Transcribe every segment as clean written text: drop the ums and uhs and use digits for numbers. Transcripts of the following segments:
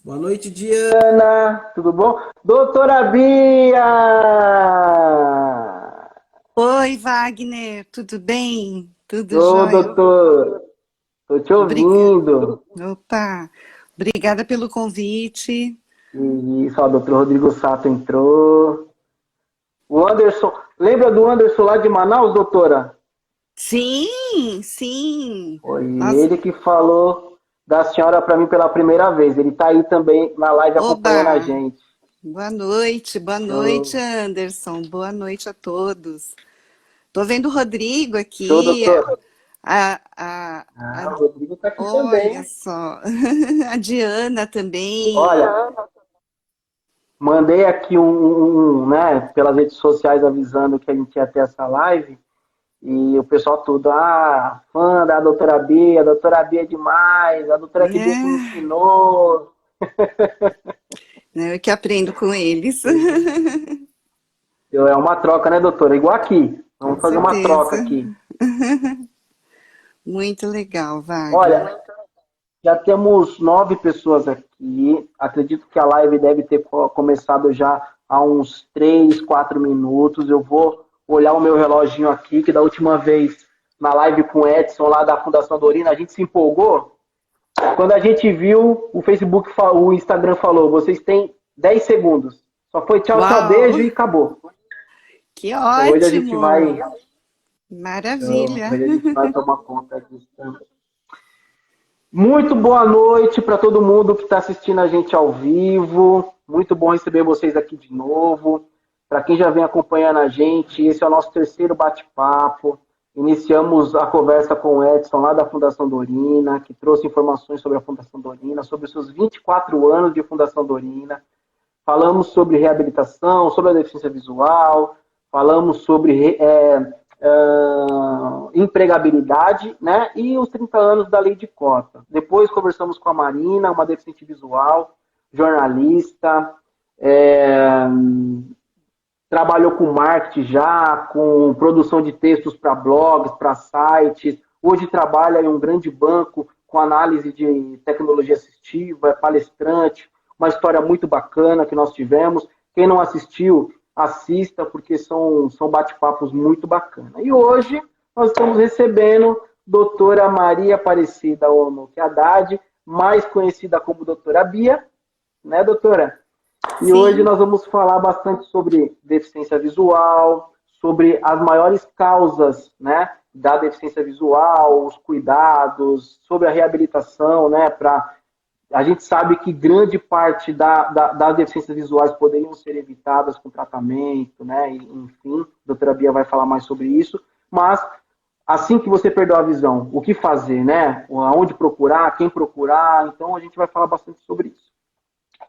Boa noite, Diana. Tudo bom? Doutora Bia! Oi, Wagner, tudo bem? Tudo Ô, jóia? doutor, tô te Obrigada. ouvindo. Opa, obrigada pelo convite. Isso, ó, o doutor Rodrigo Sato entrou. O Anderson, lembra do Anderson lá de Manaus, doutora? Sim, sim. Foi Nossa, ele que falou da senhora para mim pela primeira vez. Ele tá aí também na live acompanhando a oba, gente. boa noite, Show, Anderson. Boa noite a todos. Tô vendo o Rodrigo show, aqui. doutor. A, a, Ah, a- o Rodrigo tá aqui olha também. só, a Diana também. Olha, mandei aqui né, pelas redes sociais avisando que a gente ia ter essa live e o pessoal tudo, fã da doutora Bia, a doutora Bia é demais, a doutora Bia que me É, ensinou. né, eu que aprendo com eles. É uma troca, né, doutora? Igual aqui. Com Vamos fazer uma troca certeza. aqui. Muito legal, Wagner. Olha, já temos 9 pessoas aqui. Acredito que a live deve ter começado já há uns 3, 4 minutos. Eu vou olhar o meu reloginho aqui, que da última vez na live com o Edson lá da Fundação Dorina, a gente se empolgou. Quando a gente viu, o Facebook, o Instagram falou, vocês têm 10 segundos. Só foi tchau, tchau, Uau, beijo e acabou. que Então hoje a gente vai, ótimo! Maravilha. hoje a gente vai tomar conta disso também. Muito boa noite para todo mundo que está assistindo a gente ao vivo. Muito bom receber vocês aqui de novo. Para quem já vem acompanhando a gente, esse é o nosso terceiro bate-papo. Iniciamos a conversa com o Edson, lá da Fundação Dorina, que trouxe informações sobre a Fundação Dorina, sobre os seus 24 anos de Fundação Dorina. Falamos sobre reabilitação, sobre a deficiência visual, falamos sobre empregabilidade, né? E os 30 anos da lei de cota. Depois conversamos com a Marina, uma deficiente visual, jornalista, é, trabalhou com marketing já, com produção de textos para blogs, para sites. Hoje trabalha em um grande banco com análise de tecnologia assistiva, é palestrante, uma história muito bacana que nós tivemos. Quem não assistiu, assista, porque são bate-papos muito bacanas. E hoje nós estamos recebendo doutora Maria Aparecida Onoque Haddad, mais conhecida como doutora Bia, né, doutora? E hoje Sim, nós vamos falar bastante sobre deficiência visual, sobre as maiores causas, né, da deficiência visual, os cuidados, sobre a reabilitação, né, para a gente sabe que grande parte das deficiências visuais poderiam ser evitadas com tratamento, né? Enfim, a doutora Bia vai falar mais sobre isso. Mas assim que você perdeu a visão, o que fazer, né? Aonde procurar, quem procurar. Então a gente vai falar bastante sobre isso.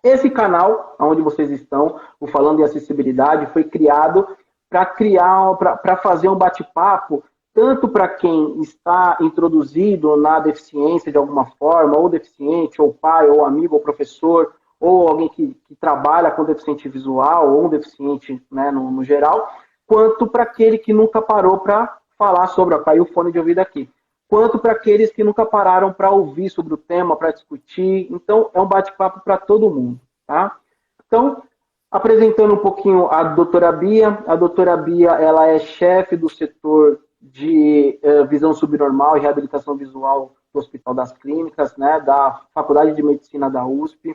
Esse canal, onde vocês estão, o Falando em Acessibilidade, foi criado para fazer um bate-papo tanto para quem está introduzido na deficiência de alguma forma, ou deficiente, ou pai, ou amigo, ou professor, ou alguém que trabalha com deficiente visual, ou um deficiente, né, no geral, quanto para aquele que nunca parou para falar sobre, caiu o fone de ouvido aqui, quanto para aqueles que nunca pararam para ouvir sobre o tema, para discutir. Então, é um bate-papo para todo mundo, tá? Então, apresentando um pouquinho a doutora Bia, ela é chefe do setor de visão subnormal e reabilitação visual do Hospital das Clínicas, né, da Faculdade de Medicina da USP.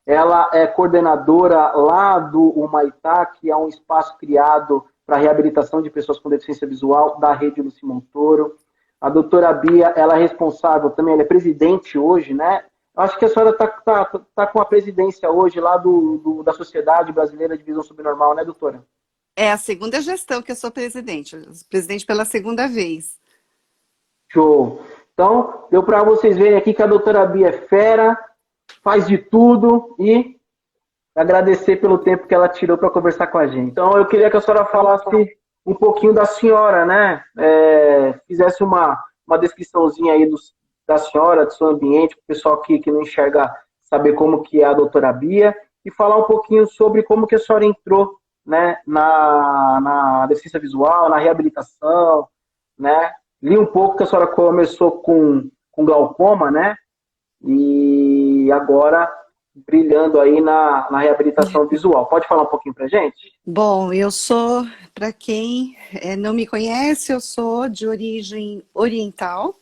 Ela é coordenadora lá do Humaitá, que é um espaço criado para reabilitação de pessoas com deficiência visual da rede Luci Montoro. A doutora Bia, ela é responsável também, ela é presidente hoje, né? Acho que a senhora está com a presidência hoje lá da Sociedade Brasileira de Visão Subnormal, né, doutora? é a segunda gestão que eu sou presidente. Presidente pela segunda vez. Show. Então, deu para vocês verem aqui que a doutora Bia é fera, faz de tudo e agradecer pelo tempo que ela tirou para conversar com a gente. Então, eu queria que a senhora falasse um pouquinho da senhora, né? Fizesse uma descriçãozinha aí da senhora, do seu ambiente, para o pessoal que não enxerga saber como que é a doutora Bia, e falar um pouquinho sobre como que a senhora entrou, né, na deficiência visual, na reabilitação, né? Li um pouco que a senhora começou com glaucoma, né? E agora brilhando aí na reabilitação visual. Pode falar um pouquinho pra gente? Bom, eu sou, para quem não me conhece, eu sou de origem oriental.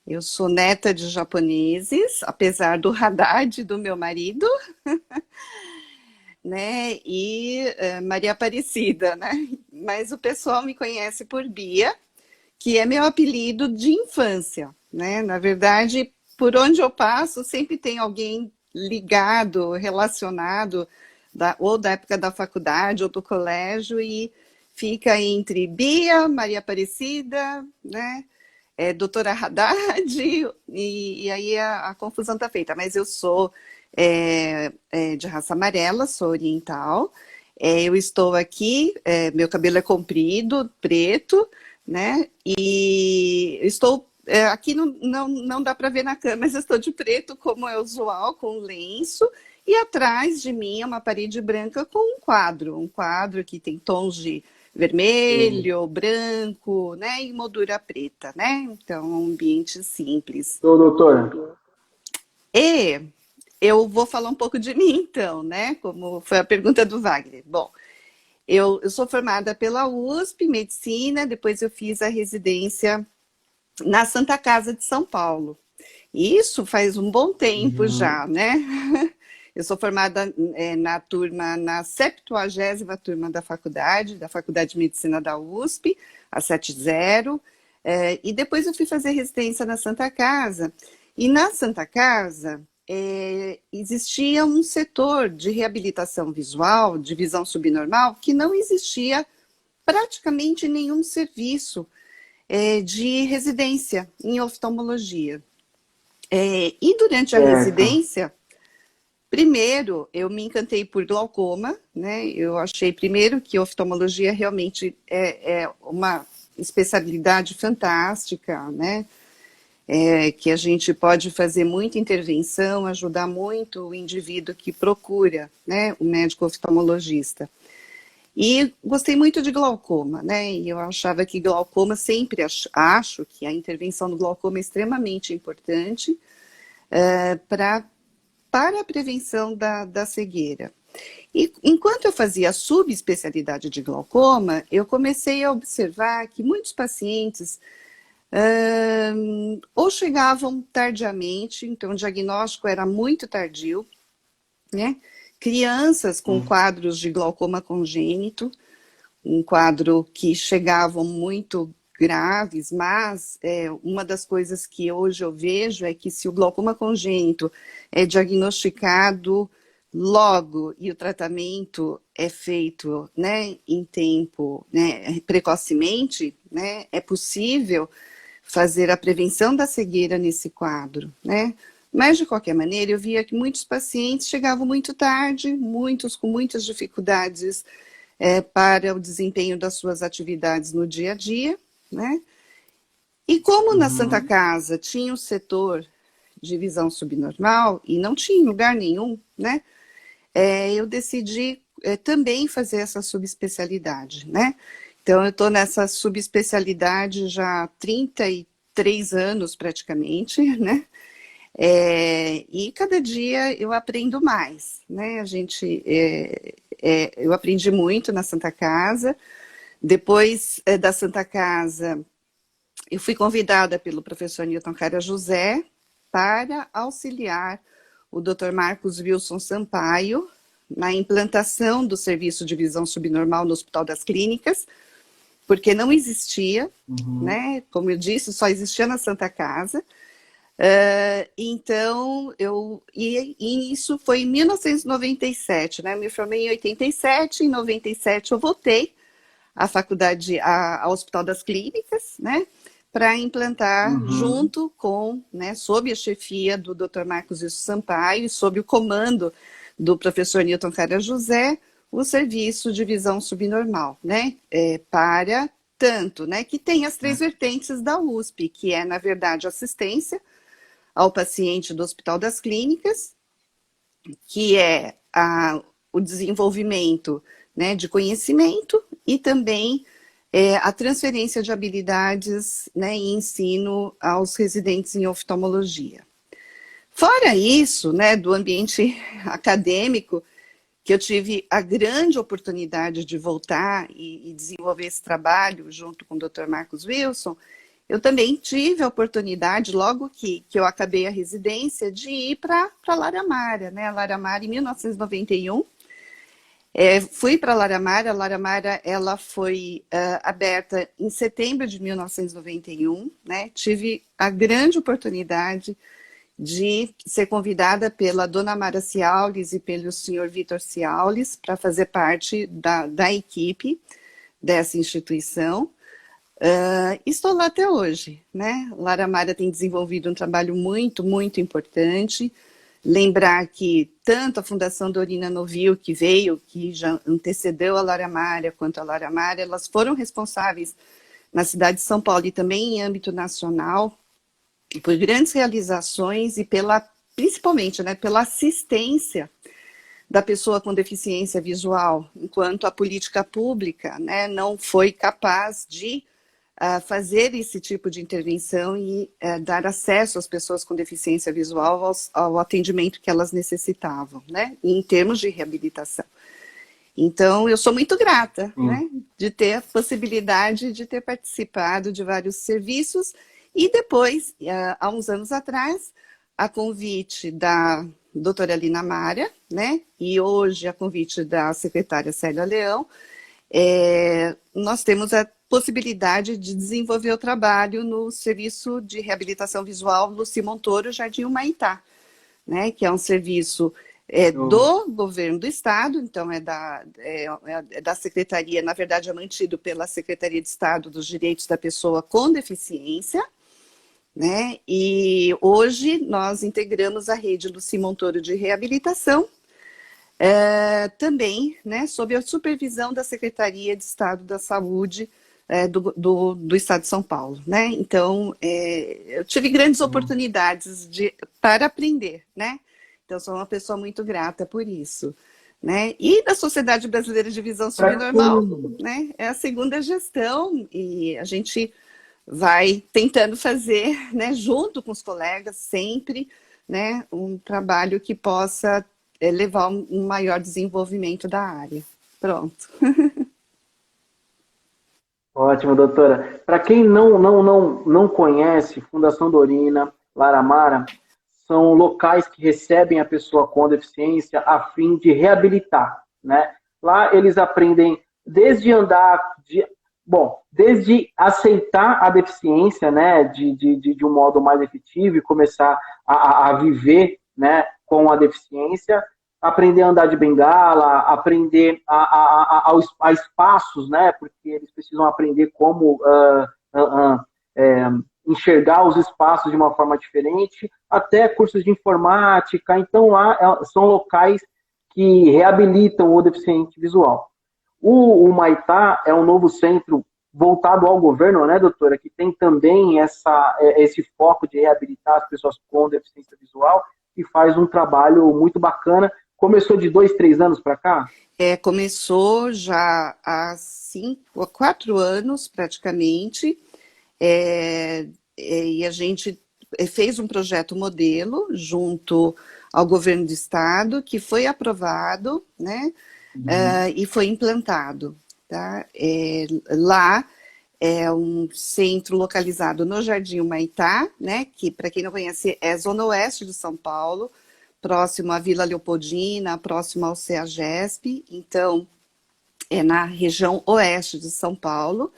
Eu sou neta de japoneses, apesar do Haddad do meu marido, né? E Maria Aparecida, né? Mas o pessoal me conhece por Bia, que é meu apelido de infância, né? Na verdade, por onde eu passo, sempre tem alguém ligado, relacionado, ou da época da faculdade ou do colégio, e fica entre Bia, Maria Aparecida, né? Doutora Haddad, e aí a confusão está feita. Mas eu sou de raça amarela, sou oriental, eu estou aqui, meu cabelo é comprido, preto, né? E estou aqui não dá para ver na câmera, mas eu estou de preto, como é usual, com lenço, e atrás de mim é uma parede branca com um quadro que tem tons de vermelho, branco, né? E moldura preta, né? Então, um ambiente simples. Ô, doutora. E eu vou falar um pouco de mim, então, né? Como foi a pergunta do Wagner. Bom, eu sou formada pela USP, Medicina, depois eu fiz a residência na Santa Casa de São Paulo. Isso faz um bom tempo já, né? Eu sou formada na 70ª turma da Faculdade de Medicina da USP, a 70, e depois eu fui fazer residência na Santa Casa. E na Santa Casa existia um setor de reabilitação visual, de visão subnormal, que não existia praticamente nenhum serviço de residência em oftalmologia. E durante a residência, primeiro, eu me encantei por glaucoma, né? Eu achei primeiro que oftalmologia realmente é uma especialidade fantástica, né? Que a gente pode fazer muita intervenção, ajudar muito o indivíduo que procura, né, o médico oftalmologista. E gostei muito de glaucoma, né? E eu achava que glaucoma, sempre acho que a intervenção do glaucoma é extremamente importante para a prevenção da cegueira. E enquanto eu fazia a subespecialidade de glaucoma, eu comecei a observar que muitos pacientes ou chegavam tardiamente, então o diagnóstico era muito tardio, né? Crianças com quadros de glaucoma congênito, um quadro que chegavam muito graves, mas uma das coisas que hoje eu vejo é que se o glaucoma congênito é diagnosticado logo e o tratamento é feito, né, em tempo, né, precocemente, né, é possível fazer a prevenção da cegueira nesse quadro, né? Mas, de qualquer maneira, eu via que muitos pacientes chegavam muito tarde, muitos com muitas dificuldades para o desempenho das suas atividades no dia a dia, né? E como na Santa Casa tinha o setor de visão subnormal e não tinha em lugar nenhum, né? Eu decidi também fazer essa subespecialidade, né? Então, eu estou nessa subespecialidade já há 33 anos, praticamente, né? E cada dia eu aprendo mais, né? Eu aprendi muito na Santa Casa. Depois da Santa Casa, eu fui convidada pelo professor Newton Cara José para auxiliar o Dr. Marcos Wilson Sampaio na implantação do serviço de visão subnormal no Hospital das Clínicas, porque não existia, né? Como eu disse, só existia na Santa Casa. Então, e isso foi em 1997, né? Eu me formei em 87, em 97 eu voltei à faculdade, ao Hospital das Clínicas, né? Para implantar junto com, né, sob a chefia do Dr. Marcos Wilson Sampaio, sob o comando do professor Newton Cara José, o serviço de visão subnormal, né? Para tanto, né? Que tem as 3 vertentes da USP, que é, na verdade, assistência ao paciente do Hospital das Clínicas, que é o desenvolvimento, né, de conhecimento e também a transferência de habilidades, né, e ensino aos residentes em oftalmologia. Fora isso, né, do ambiente acadêmico, que eu tive a grande oportunidade de voltar e desenvolver esse trabalho junto com o Dr. Marcos Wilson, eu também tive a oportunidade, logo que eu acabei a residência, de ir para Laramara, né? A Laramara, em 1991. Fui para a Laramara ela foi aberta em setembro de 1991, né? Tive a grande oportunidade de ser convidada pela dona Mara Ciaulis e pelo senhor Vitor Ciaulis para fazer parte da equipe dessa instituição. Estou lá até hoje, né? Laramara tem desenvolvido um trabalho muito, muito importante. Lembrar que tanto a Fundação Dorina Novil, que veio, que já antecedeu a Laramara, quanto a Laramara, elas foram responsáveis na cidade de São Paulo e também em âmbito nacional por grandes realizações e principalmente, né, pela assistência da pessoa com deficiência visual, enquanto a política pública, né, não foi capaz de fazer esse tipo de intervenção e dar acesso às pessoas com deficiência visual ao atendimento que elas necessitavam, né, em termos de reabilitação. Então, eu sou muito grata, né, de ter a possibilidade de ter participado de vários serviços e depois, há uns anos atrás, a convite da doutora Lina Mara, né, e hoje a convite da secretária Célia Leão, nós temos a possibilidade de desenvolver o trabalho no Serviço de Reabilitação Visual Luci Montoro, Jardim Humaitá, né, que é um serviço do governo do estado, então é da secretaria, na verdade é mantido pela Secretaria de Estado dos Direitos da Pessoa com Deficiência, né, e hoje nós integramos a rede Luci Montoro de Reabilitação, também, né, sob a supervisão da Secretaria de Estado da Saúde do Estado de São Paulo, né? Então, eu tive grandes oportunidades para aprender, né? Então, sou uma pessoa muito grata por isso, né? E da Sociedade Brasileira de Visão Subnormal, né? É a segunda gestão e a gente vai tentando fazer, né, junto com os colegas, sempre, né, um trabalho que possa levar um maior desenvolvimento da área. Pronto. Ótimo, doutora. Para quem não conhece, Fundação Dorina, Laramara, são locais que recebem a pessoa com deficiência a fim de reabilitar, né? Lá eles aprendem desde desde aceitar a deficiência, né, de um modo mais efetivo e começar a viver, né, com a deficiência, aprender a andar de bengala, aprender a espaços, né, porque eles precisam aprender como enxergar os espaços de uma forma diferente, até cursos de informática. Então, lá são locais que reabilitam o deficiente visual. O Humaitá é um novo centro voltado ao governo, né, doutora, que tem também esse foco de reabilitar as pessoas com deficiência visual e faz um trabalho muito bacana. Começou de 2, 3 anos para cá? Começou já há 4 anos, praticamente, e a gente fez um projeto modelo junto ao governo do estado, que foi aprovado, né, e foi implantado. Tá? Lá é um centro localizado no Jardim Humaitá, né, que, para quem não conhece, é zona oeste de São Paulo, próximo à Vila Leopoldina, próximo ao CEAGESP, então é na região oeste de São Paulo.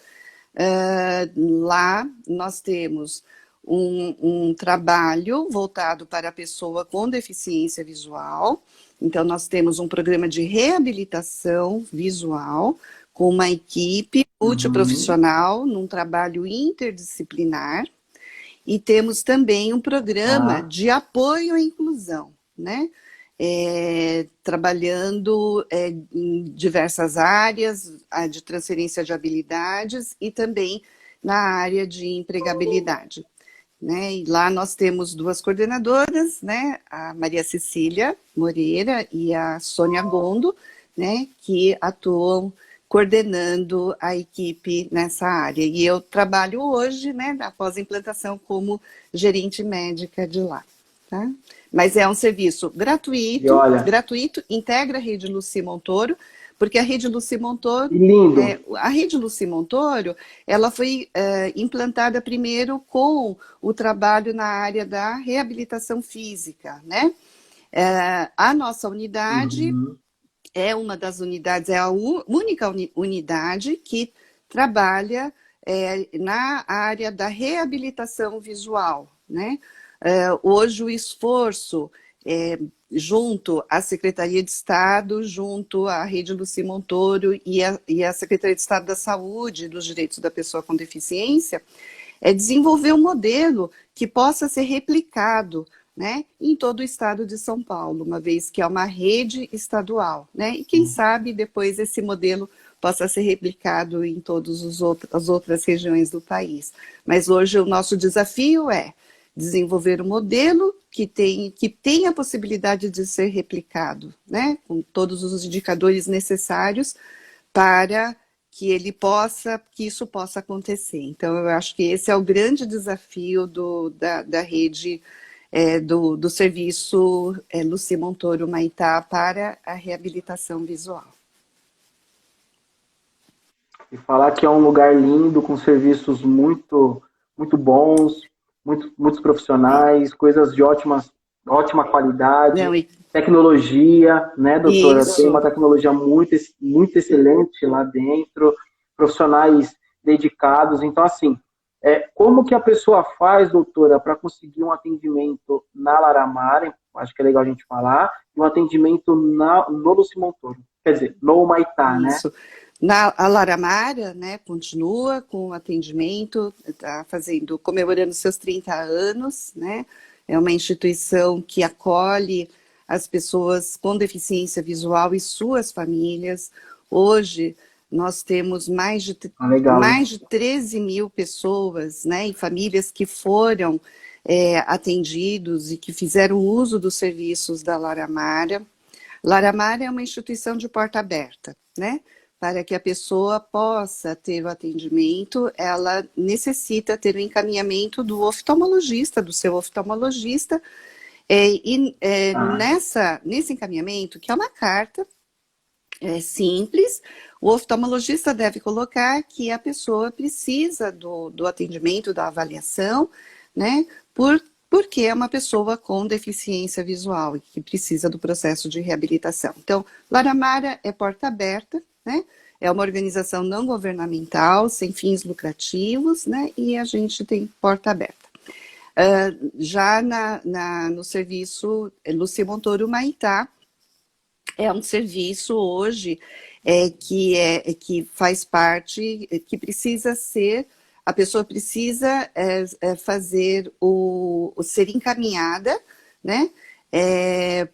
Lá nós temos um trabalho voltado para a pessoa com deficiência visual, então nós temos um programa de reabilitação visual com uma equipe multiprofissional, num trabalho interdisciplinar, e temos também um programa de apoio à inclusão, né? Trabalhando em diversas áreas, de transferência de habilidades e também na área de empregabilidade. Né? E lá nós temos 2 coordenadoras, né? A Maria Cecília Moreira e a Sônia Gondo, né? Que atuam coordenando a equipe nessa área. E eu trabalho hoje, né, após a implantação, como gerente médica de lá. tá? Mas é um serviço E olha, gratuito, integra a rede Luci Montoro, porque a rede Luci Montoro, que lindo. a rede Luci Montoro, ela foi implantada primeiro com o trabalho na área da reabilitação física, né? A nossa unidade Uhum. é uma das unidades, é a única unidade que trabalha na área da reabilitação visual, né? Hoje o esforço junto à Secretaria de Estado, junto à Rede Luci Montoro e a Secretaria de Estado da Saúde e dos Direitos da Pessoa com Deficiência, é desenvolver um modelo que possa ser replicado, né, em todo o estado de São Paulo, uma vez que é uma rede estadual, né, e quem sabe depois esse modelo possa ser replicado em todas as outras regiões do país. Mas hoje o nosso desafio é desenvolver um modelo que tem a possibilidade de ser replicado, né, com todos os indicadores necessários para que isso possa acontecer. Então, eu acho que esse é o grande desafio da rede do serviço Luci Montoro Maitá para a reabilitação visual. E falar que é um lugar lindo, com serviços muito bons, muitos profissionais, coisas de ótima qualidade, Não, tecnologia, né, doutora? Tem uma isso. tecnologia muito excelente lá dentro, profissionais dedicados. Então, assim, como que a pessoa faz, doutora, para conseguir um atendimento na Laramar, acho que é legal a gente falar, e um atendimento no Luci Montoro, quer dizer, no Humaitá, né? Isso. A Laramara, né, continua com o atendimento, está comemorando seus 30 anos, né? É uma instituição que acolhe as pessoas com deficiência visual e suas famílias. Hoje, nós temos Legal, hein? mais de 13 mil pessoas, né, e famílias que foram atendidos e que fizeram uso dos serviços da Laramara. Laramar é uma instituição de porta aberta, né? Para que a pessoa possa ter o atendimento, ela necessita ter o encaminhamento do oftalmologista, do seu oftalmologista, Ah, nesse encaminhamento, que é uma carta simples, o oftalmologista deve colocar que a pessoa precisa do atendimento, da avaliação, né? Porque é uma pessoa com deficiência visual e que precisa do processo de reabilitação. Então, Laramara é porta aberta, né? É uma organização não governamental, sem fins lucrativos, né? E a gente tem porta aberta. Já no serviço Luci Montoro Maitá, é um serviço hoje que faz parte, que precisa ser, a pessoa precisa fazer ser encaminhada, né,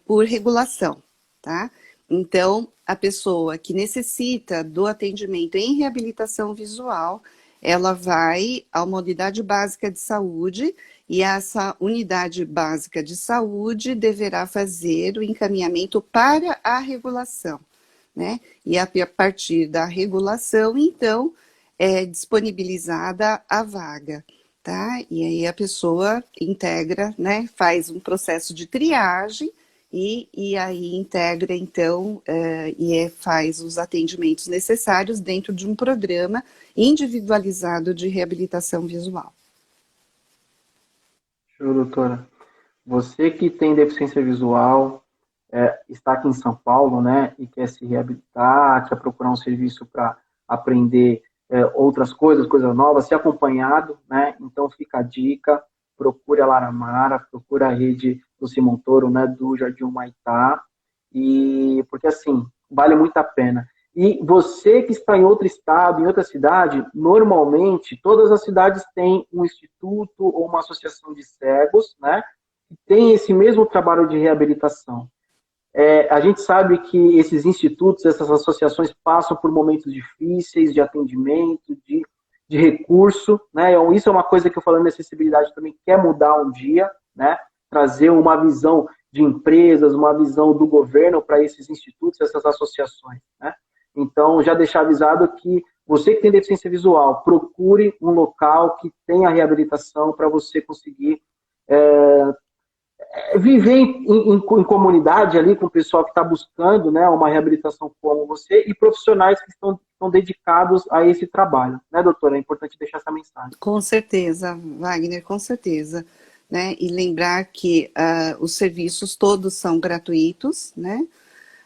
por regulação, tá? Então, a pessoa que necessita do atendimento em reabilitação visual, ela vai a uma unidade básica de saúde e essa unidade básica de saúde deverá fazer o encaminhamento para a regulação, né? E a partir da regulação, então, é disponibilizada a vaga, tá? E aí a pessoa integra, né? Faz um processo de triagem e aí integra, então, faz os atendimentos necessários dentro de um programa individualizado de reabilitação visual. show, doutora. Você que tem deficiência visual, está aqui em São Paulo, né, e quer se reabilitar, quer procurar um serviço para aprender outras coisas novas, ser acompanhado, né, então fica a dica, procure a Laramara, procure a rede do Simão Toro, né, do Jardim Humaitá, e porque assim, vale muito a pena. E você que está em outro estado, em outra cidade, normalmente todas as cidades têm um instituto ou uma associação de cegos, né, que tem esse mesmo trabalho de reabilitação. A gente sabe que esses institutos, essas associações passam por momentos difíceis de atendimento, de recurso, né? Então, isso é uma coisa que eu falando de acessibilidade também quer mudar um dia, né? Trazer uma visão de empresas, uma visão do governo para esses institutos, essas associações, né? Então, já deixar avisado que você que tem deficiência visual, procure um local que tenha reabilitação para você conseguir viver em comunidade ali com o pessoal que está buscando, né, uma reabilitação como você e profissionais que estão dedicados a esse trabalho. Né, doutora? É importante deixar essa mensagem. Com certeza, Wagner, com certeza. Né? E lembrar que os serviços todos são gratuitos, né?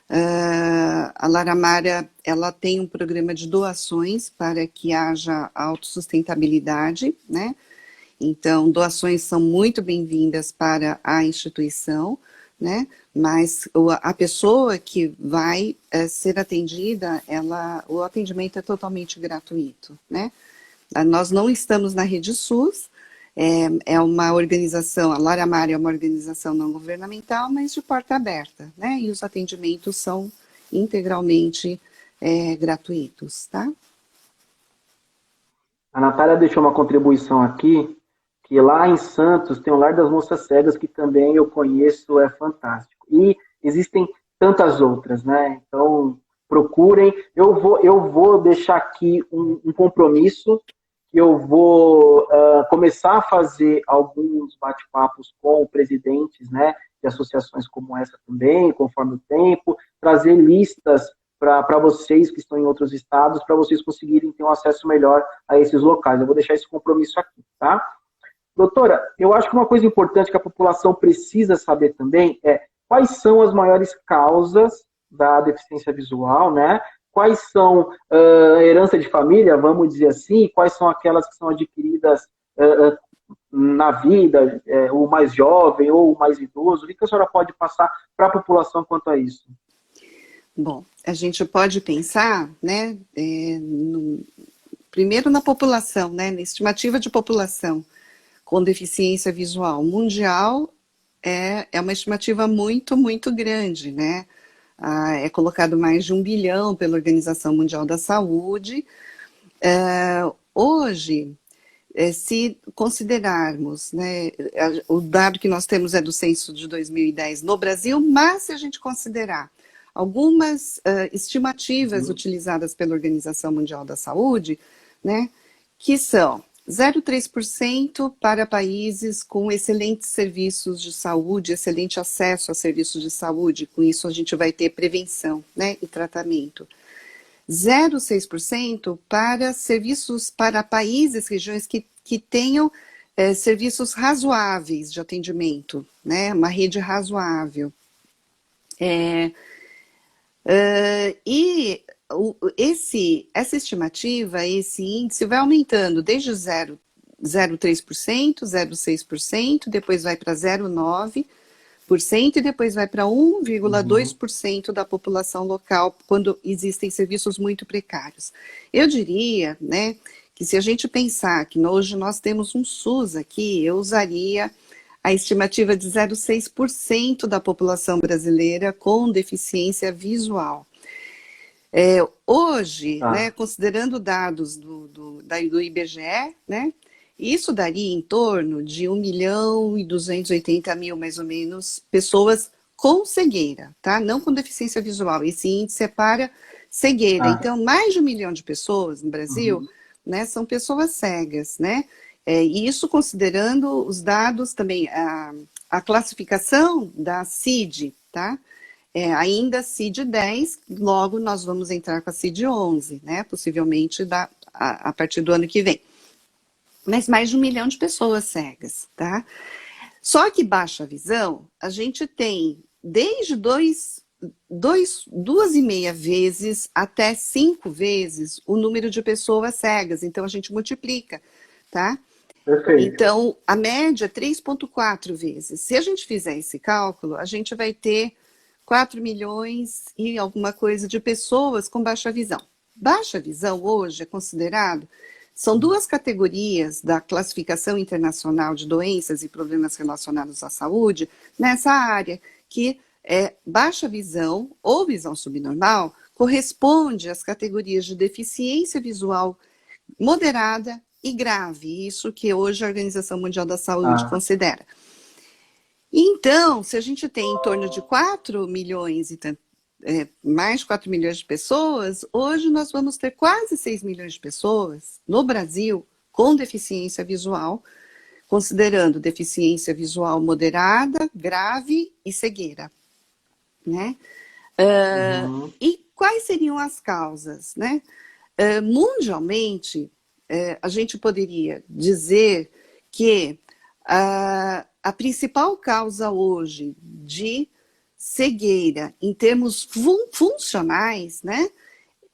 A Lar Amara, ela tem um programa de doações para que haja autossustentabilidade, né? Então, doações são muito bem-vindas para a instituição, né? Mas a pessoa que vai ser atendida, o atendimento é totalmente gratuito, né? Nós não estamos na rede SUS, é uma organização, a Lar Amara é uma organização não governamental, mas de porta aberta, né? E os atendimentos são integralmente gratuitos, tá? A Natália deixou uma contribuição aqui, que lá em Santos tem o Lar das Moças Cegas, que também eu conheço, é fantástico. E existem tantas outras, né? Então, procurem. Eu vou deixar aqui um compromisso, que eu vou começar a fazer alguns bate-papos com presidentes, né, de associações como essa também, conforme o tempo, trazer listas para vocês que estão em outros estados, para vocês conseguirem ter um acesso melhor a esses locais. Eu vou deixar esse compromisso aqui, tá? Doutora, eu acho que uma coisa importante que a população precisa saber também é quais são as maiores causas da deficiência visual, né? Quais são herança de família, vamos dizer assim, quais são aquelas que são adquiridas na vida, o mais jovem ou o mais idoso. O que a senhora pode passar para a população quanto a isso? Bom, a gente pode pensar, né, primeiro na população, né, na estimativa de população com deficiência visual mundial, é uma estimativa muito, muito grande, né? É colocado mais de 1 bilhão pela Organização Mundial da Saúde. Hoje, se considerarmos, né, o dado que nós temos é do censo de 2010 no Brasil, mas se a gente considerar algumas estimativas utilizadas pela Organização Mundial da Saúde, né, que são 0,3% para países com excelentes serviços de saúde, excelente acesso a serviços de saúde, com isso a gente vai ter prevenção, né, e tratamento. 0,6% para serviços para países, regiões que tenham serviços razoáveis de atendimento, né, uma rede razoável. E essa estimativa, esse índice vai aumentando desde 0,3%, 0,6%, depois vai para 0,9% e depois vai para 1,2% da população local, quando existem serviços muito precários. Eu diria, né, que se a gente pensar que hoje nós temos um SUS aqui, eu usaria a estimativa de 0,6% da população brasileira com deficiência visual. Hoje, né, considerando dados do IBGE, né, isso daria em torno de 1.280.000, mais ou menos, pessoas com cegueira, tá? Não com deficiência visual. Esse índice é para cegueira. Então, mais de 1 milhão de pessoas no Brasil, né, são pessoas cegas, né? E isso considerando os dados também, a classificação da CID, tá? Ainda CID-10, logo nós vamos entrar com a CID-11, né? Possivelmente a partir do ano que vem. Mas mais de 1 milhão de pessoas cegas, tá? Só que baixa visão, a gente tem desde 2,5 vezes até 5 vezes o número de pessoas cegas. Então, a gente multiplica, tá? Perfeito. Então, a média é 3,4 vezes. Se a gente fizer esse cálculo, a gente vai ter 4 milhões e alguma coisa de pessoas com baixa visão. Baixa visão hoje é considerado, são 2 categorias da classificação internacional de doenças e problemas relacionados à saúde nessa área, que é baixa visão ou visão subnormal, corresponde às categorias de deficiência visual moderada e grave, isso que hoje a Organização Mundial da Saúde considera. Então, se a gente tem em torno de 4 milhões e mais de 4 milhões de pessoas, hoje nós vamos ter quase 6 milhões de pessoas no Brasil com deficiência visual, considerando deficiência visual moderada, grave e cegueira, né? E quais seriam as causas, né? Mundialmente, a gente poderia dizer que a principal causa hoje de cegueira em termos funcionais, né,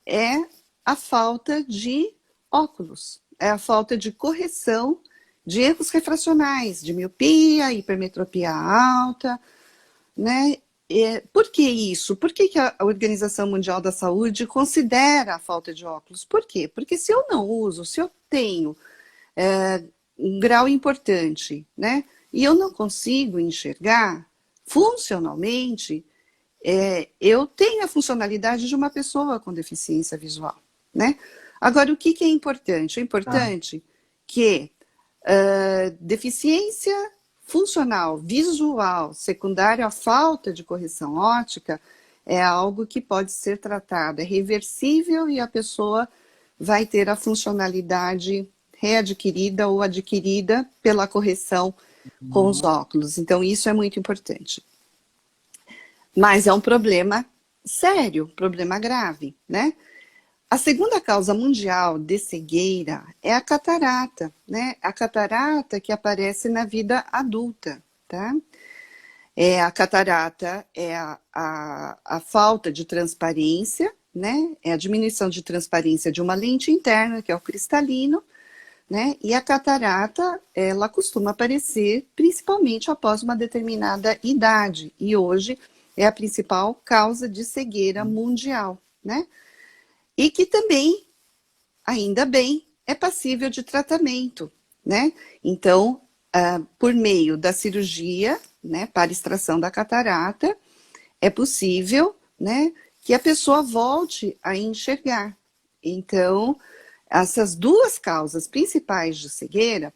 é a falta de óculos, é a falta de correção de erros refracionais, de miopia, hipermetropia alta, né? Por que isso? Por que a Organização Mundial da Saúde considera a falta de óculos? Por quê? Porque se eu não uso, se eu tenho um grau importante, né, e eu não consigo enxergar funcionalmente, eu tenho a funcionalidade de uma pessoa com deficiência visual, né? Agora, o que é importante? É importante que deficiência funcional, visual, secundária à falta de correção óptica, é algo que pode ser tratado, é reversível e a pessoa vai ter a funcionalidade readquirida ou adquirida pela correção com os óculos. Então, isso é muito importante. Mas é um problema sério, problema grave, né? A segunda causa mundial de cegueira é a catarata, né? A catarata que aparece na vida adulta, tá? A catarata é a falta de transparência, né? É a diminuição de transparência de uma lente interna, que é o cristalino, né? E a catarata, ela costuma aparecer principalmente após uma determinada idade, e hoje é a principal causa de cegueira mundial, né? E que também, ainda bem, é passível de tratamento, né? Então, por meio da cirurgia, né, para extração da catarata, é possível, né, que a pessoa volte a enxergar. Então, essas duas causas principais de cegueira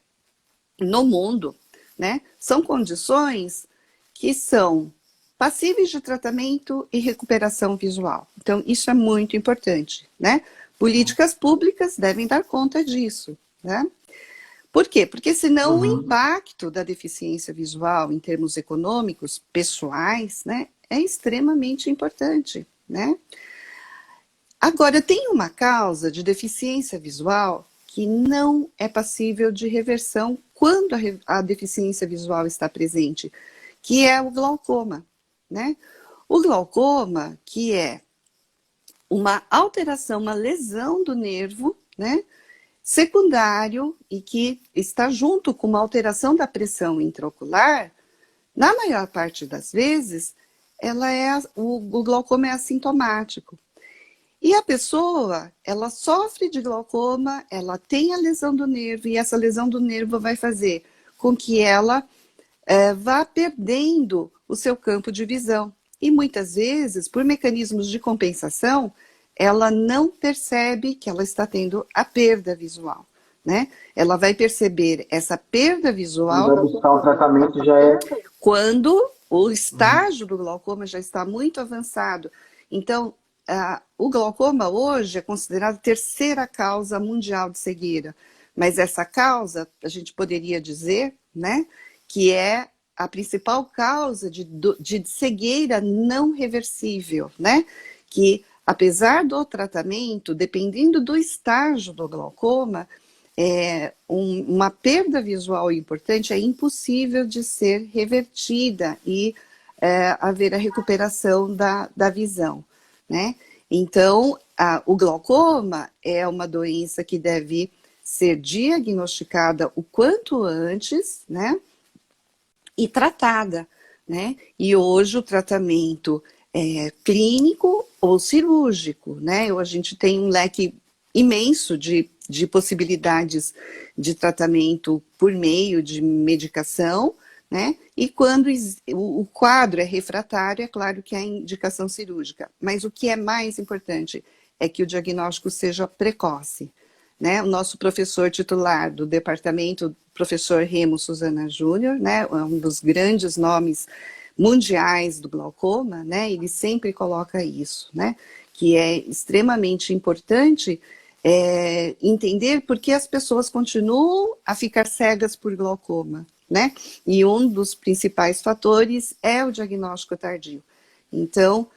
no mundo, né, são condições que são passíveis de tratamento e recuperação visual. Então, isso é muito importante, né? Políticas públicas devem dar conta disso, né? Por quê? Porque senão o impacto da deficiência visual em termos econômicos, pessoais, né, é extremamente importante, né? Agora, tem uma causa de deficiência visual que não é passível de reversão quando a deficiência visual está presente, que é o glaucoma, né? O glaucoma, que é uma alteração, uma lesão do nervo, né, secundário e que está junto com uma alteração da pressão intraocular, na maior parte das vezes, o glaucoma é assintomático. E a pessoa, ela sofre de glaucoma, ela tem a lesão do nervo, e essa lesão do nervo vai fazer com que ela vá perdendo o seu campo de visão. E muitas vezes, por mecanismos de compensação, ela não percebe que ela está tendo a perda visual, né? Ela vai perceber essa perda visual... Vai buscar o tratamento já é... Quando o estágio do glaucoma já está muito avançado. Então, o glaucoma hoje é considerado a terceira causa mundial de cegueira. Mas essa causa, a gente poderia dizer, né, que é a principal causa de cegueira não reversível, né? Que, apesar do tratamento, dependendo do estágio do glaucoma, uma perda visual importante é impossível de ser revertida e haver a recuperação da visão, né? Então, o glaucoma é uma doença que deve ser diagnosticada o quanto antes, né? E tratada, né? E hoje o tratamento é clínico ou cirúrgico, né? A gente tem um leque imenso de possibilidades de tratamento por meio de medicação, né? E quando o quadro é refratário, é claro que é a indicação cirúrgica. Mas o que é mais importante é que o diagnóstico seja precoce, né? O nosso professor titular do departamento, professor Remo Suzana Júnior, né? Um dos grandes nomes mundiais do glaucoma, né? Ele sempre coloca isso, né? Que é extremamente importante entender por que as pessoas continuam a ficar cegas por glaucoma, né? E um dos principais fatores é o diagnóstico tardio. Então,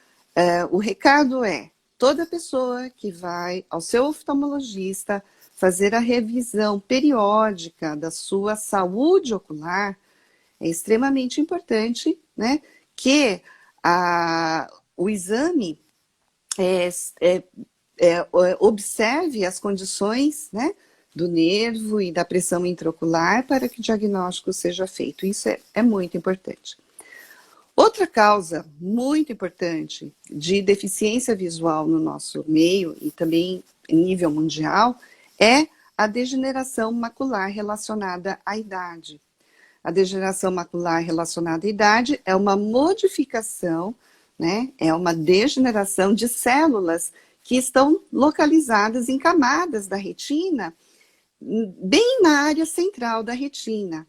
o recado é, toda pessoa que vai ao seu oftalmologista fazer a revisão periódica da sua saúde ocular, é extremamente importante, né, que o exame observe as condições, né, do nervo e da pressão intraocular para que o diagnóstico seja feito. Isso é muito importante. Outra causa muito importante de deficiência visual no nosso meio e também em nível mundial é a degeneração macular relacionada à idade. A degeneração macular relacionada à idade é uma modificação, né? É uma degeneração de células que estão localizadas em camadas da retina, bem na área central da retina.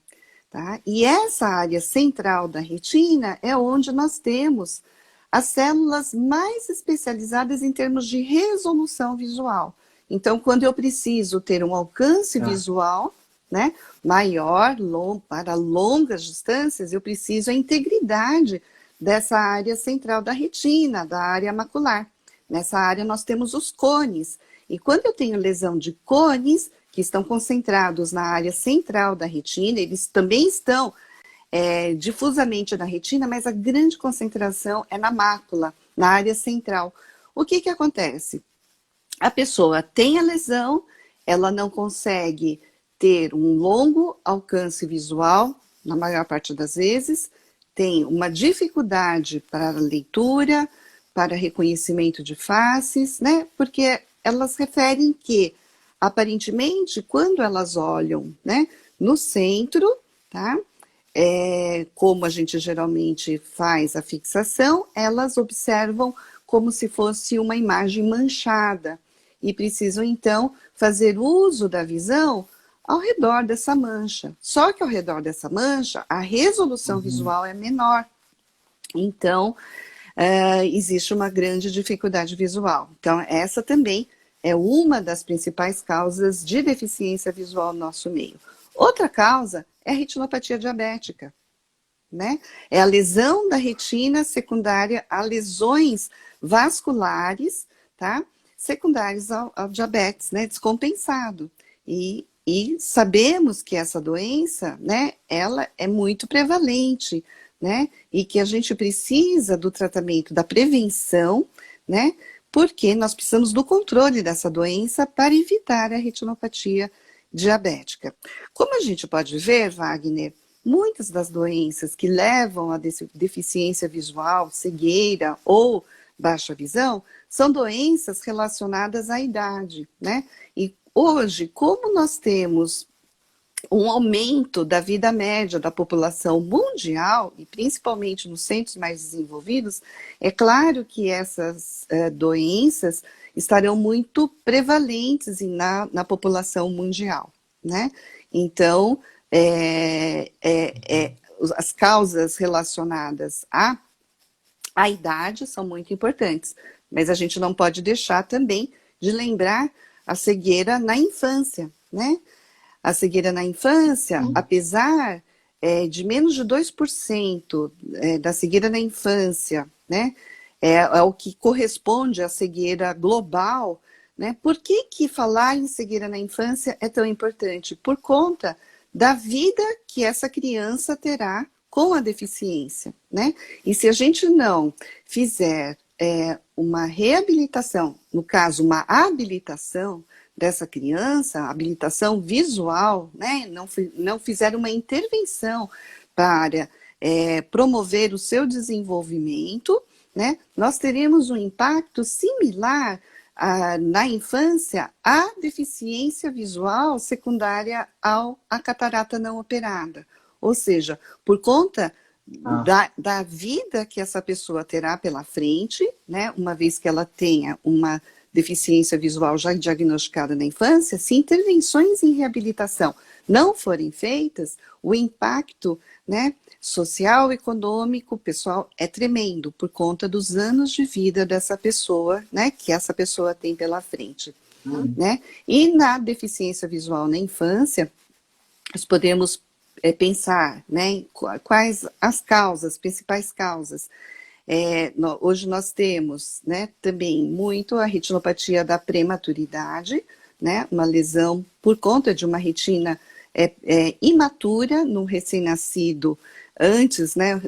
Tá? E essa área central da retina é onde nós temos as células mais especializadas em termos de resolução visual. Então, quando eu preciso ter um alcance visual, né, maior, para longas distâncias, eu preciso a integridade dessa área central da retina, da área macular. Nessa área nós temos os cones. E quando eu tenho lesão de cones, que estão concentrados na área central da retina, eles também estão difusamente na retina, mas a grande concentração é na mácula, na área central. O que acontece? A pessoa tem a lesão, ela não consegue ter um longo alcance visual, na maior parte das vezes, tem uma dificuldade para a leitura, para reconhecimento de faces, né? Porque elas referem que, aparentemente, quando elas olham, né, no centro, tá? Como a gente geralmente faz a fixação, elas observam como se fosse uma imagem manchada e precisam, então, fazer uso da visão ao redor dessa mancha. Só que ao redor dessa mancha, a resolução visual é menor. Então, existe uma grande dificuldade visual. Então, essa também é uma das principais causas de deficiência visual no nosso meio. Outra causa é a retinopatia diabética, né? É a lesão da retina secundária a lesões vasculares, tá? Secundárias ao diabetes, né? Descompensado. E sabemos que essa doença, né? Ela é muito prevalente, né? E que a gente precisa do tratamento, da prevenção, né? Porque nós precisamos do controle dessa doença para evitar a retinopatia diabética. Como a gente pode ver, Wagner, muitas das doenças que levam a deficiência visual, cegueira ou baixa visão, são doenças relacionadas à idade, né? E hoje, como nós temos um aumento da vida média da população mundial, e principalmente nos centros mais desenvolvidos, é claro que essas doenças estarão muito prevalentes na população mundial, né? Então, as causas relacionadas à idade são muito importantes, mas a gente não pode deixar também de lembrar a cegueira na infância, né? A cegueira na infância, apesar de menos de 2% da cegueira na infância, né, é o que corresponde à cegueira global, né? Por que falar em cegueira na infância é tão importante? Por conta da vida que essa criança terá com a deficiência, né? E se a gente não fizer uma reabilitação, no caso, uma habilitação dessa criança, habilitação visual, né? Não fizer uma intervenção para promover o seu desenvolvimento, né? Nós teremos um impacto similar na infância à deficiência visual secundária à catarata não operada. Ou seja, por conta da vida que essa pessoa terá pela frente, né? Uma vez que ela tenha uma deficiência visual já diagnosticada na infância, se intervenções em reabilitação não forem feitas, o impacto, né, social, econômico, pessoal, é tremendo por conta dos anos de vida dessa pessoa, né, que essa pessoa tem pela frente. né? E na deficiência visual na infância, nós podemos pensar, né, em quais as causas, principais causas. Hoje nós temos, né, também muito a retinopatia da prematuridade, né, uma lesão por conta de uma retina imatura no recém-nascido antes, né,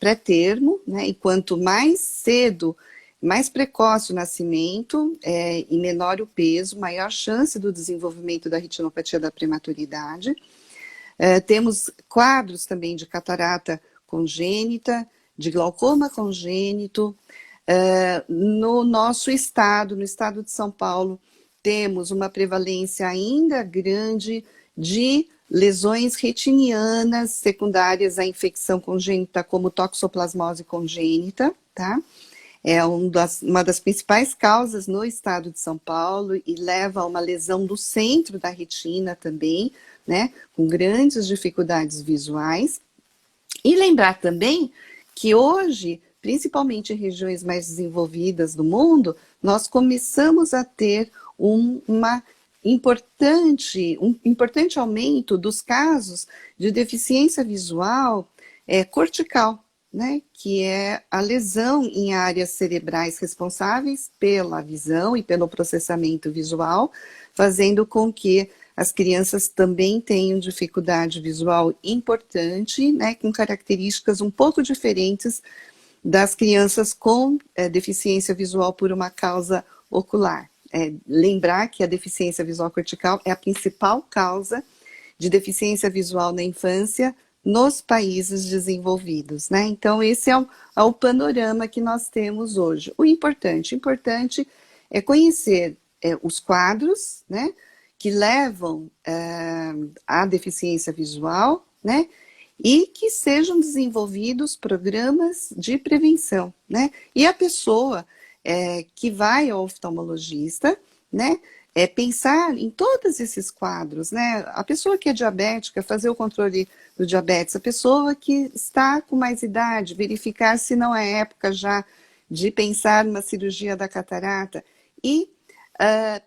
pré-termo, né, e quanto mais cedo, mais precoce o nascimento e menor o peso, maior chance do desenvolvimento da retinopatia da prematuridade. Temos quadros também de catarata congênita, de glaucoma congênito. No nosso estado, no estado de São Paulo, temos uma prevalência ainda grande de lesões retinianas secundárias à infecção congênita, como toxoplasmose congênita, tá? É uma das principais causas no estado de São Paulo e leva a uma lesão do centro da retina também, né? Com grandes dificuldades visuais. E lembrar também que hoje, principalmente em regiões mais desenvolvidas do mundo, nós começamos a ter um importante aumento dos casos de deficiência visual cortical, né, que é a lesão em áreas cerebrais responsáveis pela visão e pelo processamento visual, fazendo com que as crianças também tenham dificuldade visual importante, né, com características um pouco diferentes das crianças com deficiência visual por uma causa ocular. Lembrar que a deficiência visual cortical é a principal causa de deficiência visual na infância nos países desenvolvidos, né? Então, esse é o panorama que nós temos hoje. O importante é conhecer os quadros, né, que levam à deficiência visual, né, e que sejam desenvolvidos programas de prevenção, né? E a pessoa que vai ao oftalmologista, né, pensar em todos esses quadros, né? A pessoa que é diabética, fazer o controle do diabetes, a pessoa que está com mais idade, verificar se não é época já de pensar numa cirurgia da catarata e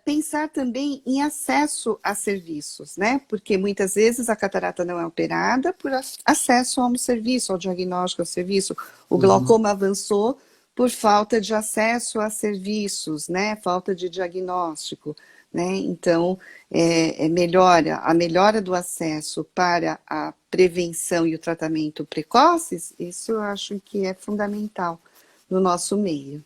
pensar também em acesso a serviços, né? Porque muitas vezes a catarata não é operada por acesso a um serviço, ao diagnóstico, ao serviço. O glaucoma avançou por falta de acesso a serviços, né? Falta de diagnóstico, né? Então, a melhora do acesso para a prevenção e o tratamento precoces, isso eu acho que é fundamental no nosso meio.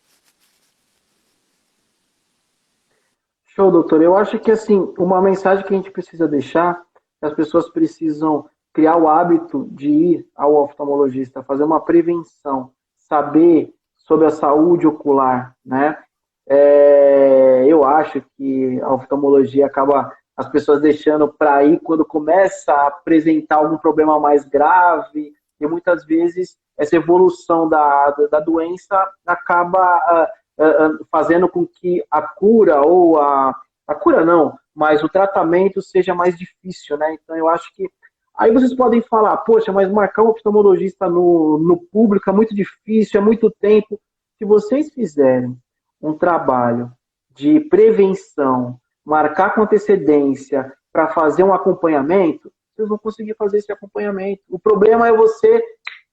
Show, doutor. Eu acho que, assim, uma mensagem que a gente precisa deixar, as pessoas precisam criar o hábito de ir ao oftalmologista, fazer uma prevenção, saber sobre a saúde ocular, né? Eu acho que a oftalmologia acaba as pessoas deixando para ir quando começa a apresentar algum problema mais grave, e muitas vezes essa evolução da doença acaba fazendo com que a cura, ou a cura não, mas o tratamento seja mais difícil, né? Então eu acho que aí vocês podem falar, poxa, mas marcar um oftalmologista no público é muito difícil, é muito tempo. Se vocês fizerem um trabalho de prevenção, marcar com antecedência para fazer um acompanhamento, vocês vão conseguir fazer esse acompanhamento. O problema é você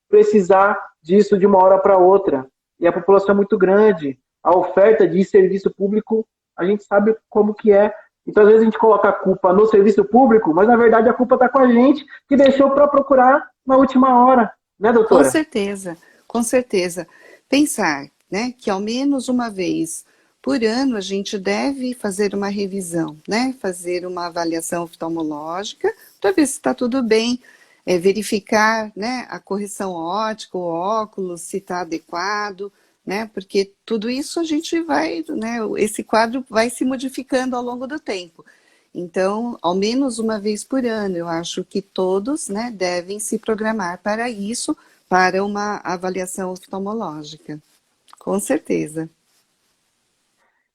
precisar disso de uma hora para outra. E a população é muito grande. A oferta de serviço público, a gente sabe como que é. Então, às vezes, a gente coloca a culpa no serviço público, mas, na verdade, a culpa está com a gente, que deixou para procurar na última hora. Né, doutora? Com certeza, com certeza. Pensar, né, que ao menos uma vez por ano a gente deve fazer uma revisão, né, fazer uma avaliação oftalmológica para ver se está tudo bem, verificar, né, a correção ótica, o óculos, se está adequado, né, porque tudo isso a gente vai, né, esse quadro vai se modificando ao longo do tempo. Então, ao menos uma vez por ano, eu acho que todos, né, devem se programar para isso, para uma avaliação oftalmológica. Com certeza.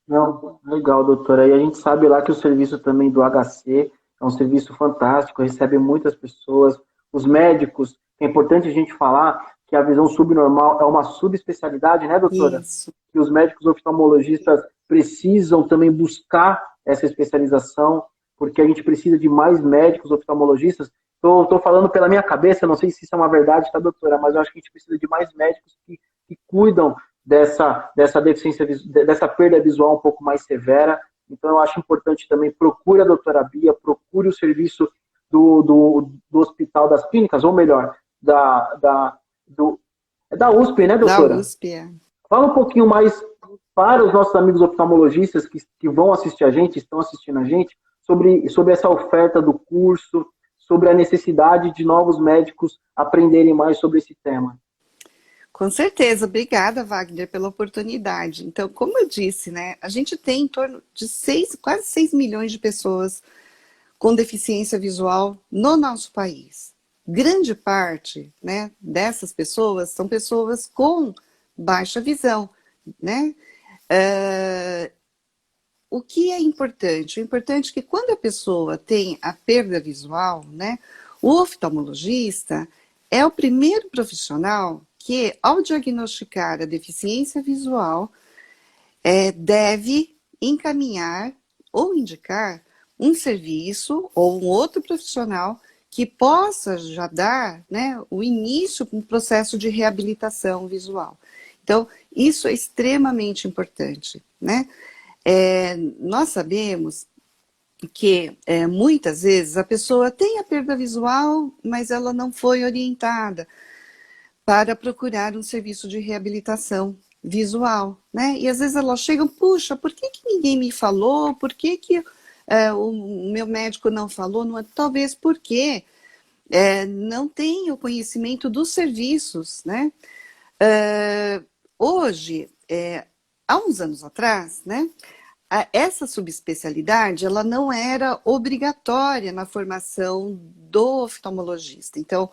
Não, legal, doutora. E a gente sabe lá que o serviço também do HC é um serviço fantástico, recebe muitas pessoas. Os médicos, é importante a gente falar que a visão subnormal é uma subespecialidade, né, doutora? Isso. Que os médicos oftalmologistas precisam também buscar essa especialização, porque a gente precisa de mais médicos oftalmologistas. Estou falando pela minha cabeça, não sei se isso é uma verdade, tá, doutora? Mas eu acho que a gente precisa de mais médicos que cuidam dessa deficiência, dessa perda visual um pouco mais severa. Então, eu acho importante também, procure a doutora Bia, procure o serviço do Hospital das Clínicas, ou melhor, da USP, né, Da doutora? USP, é. Fala um pouquinho mais para os nossos amigos oftalmologistas que vão assistir a gente, estão assistindo a gente, sobre essa oferta do curso, sobre a necessidade de novos médicos aprenderem mais sobre esse tema. Com certeza, obrigada, Wagner, pela oportunidade. Então, como eu disse, né, a gente tem em torno de quase 6 milhões de pessoas com deficiência visual no nosso país. Grande parte, né, dessas pessoas são pessoas com baixa visão, né? O que é importante? O importante é que quando a pessoa tem a perda visual, né, o oftalmologista é o primeiro profissional que, ao diagnosticar a deficiência visual, deve encaminhar ou indicar um serviço ou um outro profissional que possa já dar, né, o início para um processo de reabilitação visual. Então, isso é extremamente importante, né? Nós sabemos que muitas vezes a pessoa tem a perda visual, mas ela não foi orientada para procurar um serviço de reabilitação visual, né? E às vezes elas chegam, puxa, por que ninguém me falou? Por que o meu médico não falou? Não, talvez porque não tem o conhecimento dos serviços, né? Hoje, há uns anos atrás, né? Essa subespecialidade, ela não era obrigatória na formação do oftalmologista. Então,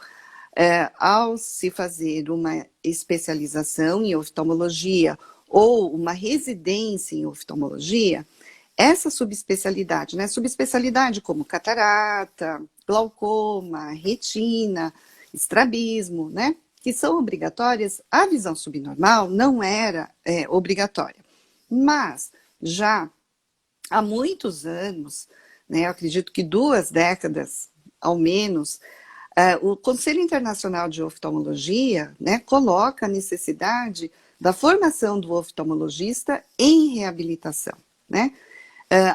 ao se fazer uma especialização em oftalmologia ou uma residência em oftalmologia, essa subespecialidade, né? Subespecialidade como catarata, glaucoma, retina, estrabismo, né? Que são obrigatórias, a visão subnormal não era obrigatória. Mas, já há muitos anos, né, eu acredito que 2 décadas, ao menos, o Conselho Internacional de Oftalmologia, né, coloca a necessidade da formação do oftalmologista em reabilitação, né?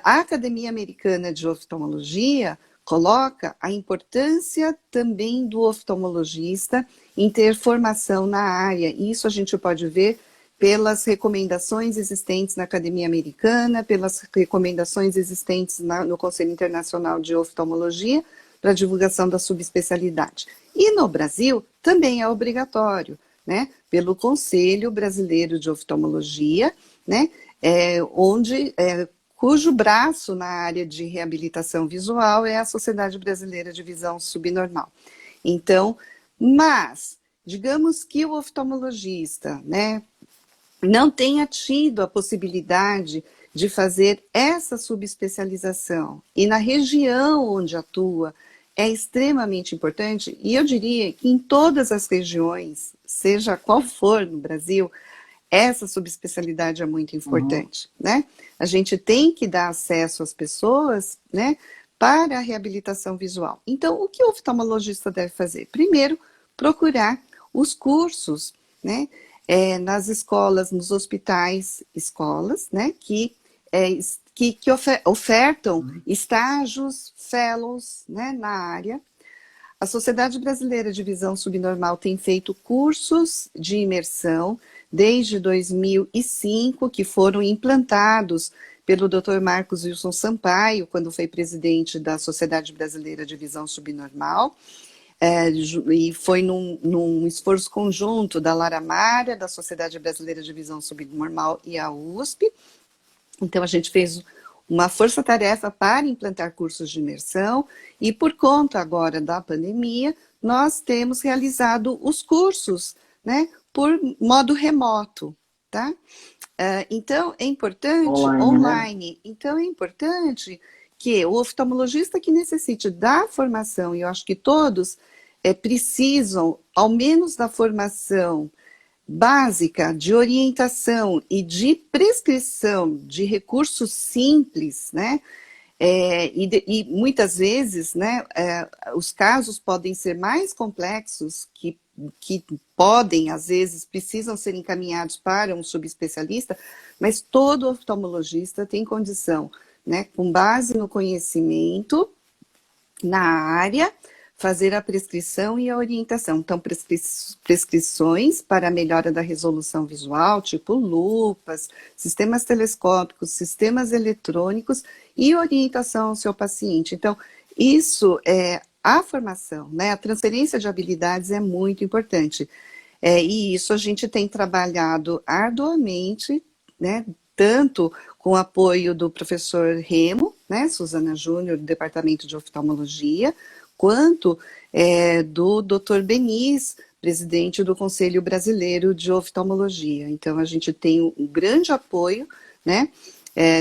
A Academia Americana de Oftalmologia coloca a importância também do oftalmologista em ter formação na área. Isso a gente pode ver pelas recomendações existentes na Academia Americana, pelas recomendações existentes no Conselho Internacional de Oftalmologia, para a divulgação da subespecialidade. E no Brasil também é obrigatório, né? Pelo Conselho Brasileiro de Oftalmologia, né? Cujo braço na área de reabilitação visual é a Sociedade Brasileira de Visão Subnormal. Então, mas, digamos que o oftalmologista, né, não tenha tido a possibilidade de fazer essa subespecialização e na região onde atua é extremamente importante, e eu diria que em todas as regiões, seja qual for no Brasil, essa subespecialidade é muito importante, né? A gente tem que dar acesso às pessoas, né, para a reabilitação visual. Então, o que o oftalmologista deve fazer? Primeiro, procurar os cursos, né, nas escolas, nos hospitais, escolas, né, que ofertam estágios, fellows, né, na área. A Sociedade Brasileira de Visão Subnormal tem feito cursos de imersão desde 2005, que foram implantados pelo Dr. Marcos Wilson Sampaio, quando foi presidente da Sociedade Brasileira de Visão Subnormal, e foi num esforço conjunto da Lara Mara, da Sociedade Brasileira de Visão Subnormal e a USP. Então, a gente fez uma força-tarefa para implantar cursos de imersão e, por conta agora da pandemia, nós temos realizado os cursos, né, por modo remoto, tá? Então, é importante, online, né? Então, é importante que o oftalmologista que necessite da formação, e eu acho que todos precisam, ao menos da formação básica de orientação e de prescrição de recursos simples, né? E muitas vezes, né, os casos podem ser mais complexos, que podem, às vezes, precisam ser encaminhados para um subespecialista, mas todo oftalmologista tem condição, né, com base no conhecimento na área, fazer a prescrição e a orientação. Então, prescrições para a melhora da resolução visual, tipo lupas, sistemas telescópicos, sistemas eletrônicos e orientação ao seu paciente. Então, isso é a formação, né? A transferência de habilidades é muito importante. E isso a gente tem trabalhado arduamente, né? Tanto com o apoio do professor Remo, né? Suzana Júnior, do Departamento de Oftalmologia, quanto do Dr. Benis, presidente do Conselho Brasileiro de Oftalmologia. Então, a gente tem um grande apoio, né,